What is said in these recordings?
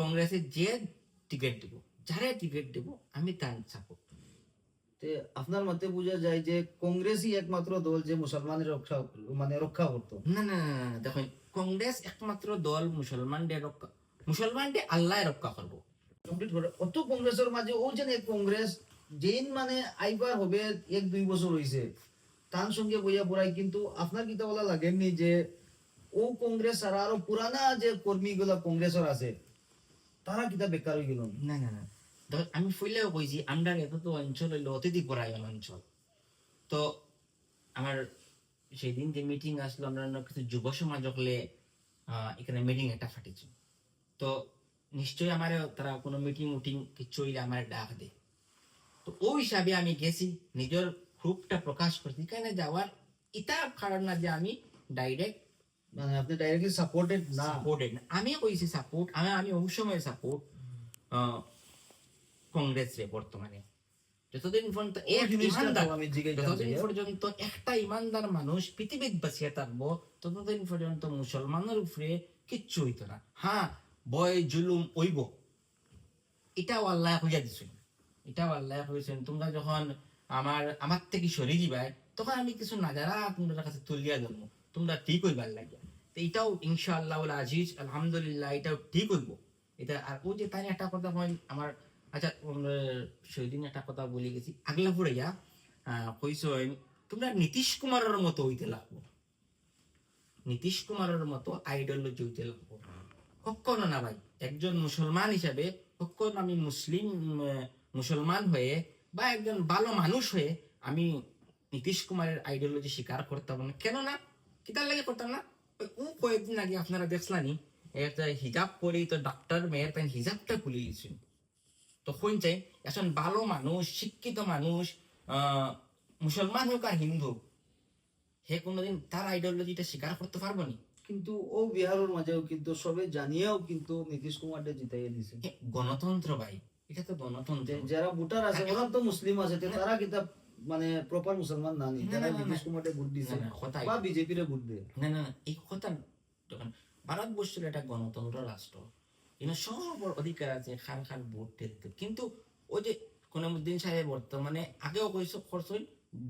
কংগ্রেসে যে টিকিট দেব, যারা টিকিট দেব আমি তার সাপোর্ট। আপনার মতে বোঝা যায় যে কংগ্রেসই একমাত্র দল যে মুসলমানের রক্ষা করতো। না না না না, দেখুন কংগ্রেস একমাত্র দল মুসলমানদের আল্লাহ রক্ষা করবো। কমপ্লিট করে অত কংগ্রেসের মাঝে ও যেন এক কংগ্রেস যেইন মানে আইবার হবে 1-2 বছর হইছে তার সঙ্গে বইয়া পড়াই, কিন্তু আপনার কিতা বলা লাগেননি যে ও কংগ্রেস আর আরো পুরানা যে কর্মীগুলা কংগ্রেসের আছে তারা কিতা বেকার হয়ে গেল? না না না, দেখুন আমি ফুলেও কইছি আমরা এত তো অঞ্চল হইলো অতিথি পরায়ণ অঞ্চল। তো আমার সেদিন যে মিটিং আসলো আমরা কিছু যুব সমাজ হলে এখানে মিটিং একটা ফাটিছি। তো নিশ্চয়ই আমার তারা কোনো মিটিং উটিং কিছু হইলে আমার ডাক দে। তো ওই হিসাবে আমি গেছি, নিজের গ্রুপটা প্রকাশ করছি। এখানে যাওয়ার এটা কারণ না যে আমি ডাইরেক্ট মানে আপনি ডাইরেক্টলি সাপোর্টেড না? সাপোর্টেড না, আমি কইছি সাপোর্ট, আমি ওই সময় সাপোর্ট কংগ্রেস রে বর্তমানে। যতদিন পর্যন্ত একটা ইমানদার মানুষ পৃথিবীত বাঁচিয়ে থাকবো ততদিন পর্যন্ত মুসলমানের উপরে কিচ্ছু হইতো না। হ্যাঁ, বয় জুলুম হইব, এটাও আল্লাহ হইয়া দিছেন, এটাও আল্লাহ হয়েছেন। তোমরা যখন আমার থেকে সরে দিবাই তখন আমি কিছু নাজারা তোমাদের কাছে তুলিয়া দেবো, তোমরা ঠিক হইবার লাগে। তো এটাও ইনশাআল্লাহ আজিজ আলহামদুলিল্লাহ এটাও ঠিক হইব। এটা আর ও যে তাই একটা কথা হয় আমার, আচ্ছা সেদিন একটা কথা বলে গেছি আগলা ফুরাইয়া কইস তোমরা নীতিশ কুমারের মতো হইতে লাগবো, নীতিশ কুমারের মতো আইডিওলজি হইতে লাগবো। কখনো না ভাই, একজন মুসলমান হিসাবে কখনো আমি মুসলমান হয়ে বা একজন ভালো মানুষ হয়ে আমি নীতিশ কুমারের আইডিওলজি স্বীকার করতাম না। কেন না, কিতার লাগে করতাম না? ও কয়েকদিন আগে আপনারা দেখলানি একটা হিজাব পরেই তো ডাক্তার মেয়ের তাই হিজাবটা খুলে দিয়েছেন। তখন চাই একজন ভালো মানুষ, শিক্ষিত মানুষ, মুসলমান হোক আর হিন্দু, হে কোনোদিন তার আইডিওলজিটা স্বীকার করতে পারবো নি। কিন্তু ও বিহারের মাঝেও কিন্তু সবে জানিয়েও কিন্তু নীতিশ কুমারকে জিতাইয়ে দিছে। গণতন্ত্র ভাই, এটা তো গণতন্ত্র। যারা ভোটার আছে ওরা তো মুসলিম আছে, তারা কিতা মানে প্রপার মুসলমান না নি যারা নীতিশ কুমারকে ভোট দিছে বা বিজেপি রে ভোট দেয়? না না না, এই কথা ভারতবর্ষের একটা গণতন্ত্র রাষ্ট্র, এখানে সবার অধিকার আছে খান খান ভোট দিতে। কিন্তু ওই যে কোনমুদ্দিন সাহেব বর্তমানে আগেও করছেন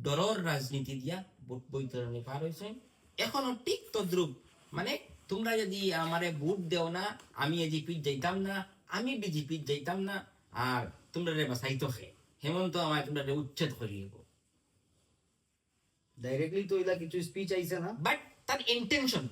ডরর রাজনীতি দিয়া ভোট বৈতরণে পার হয়েছেন, এখনো ঠিক তদ্রুপ। মানে তোমরা যদি আমারে ভোট দেও না আমি এজিপি যাইতাম না, আমি বিজেপি যাইতাম না, আর তোমরা রে বাসাইতো খে হেমন্ত আমার তোমরা রে উচ্ছেদ করিয়ে ডাইরেক্টলি তো এলা কিছু স্পিচ আইছে না, বাট তার ইন্টেনশন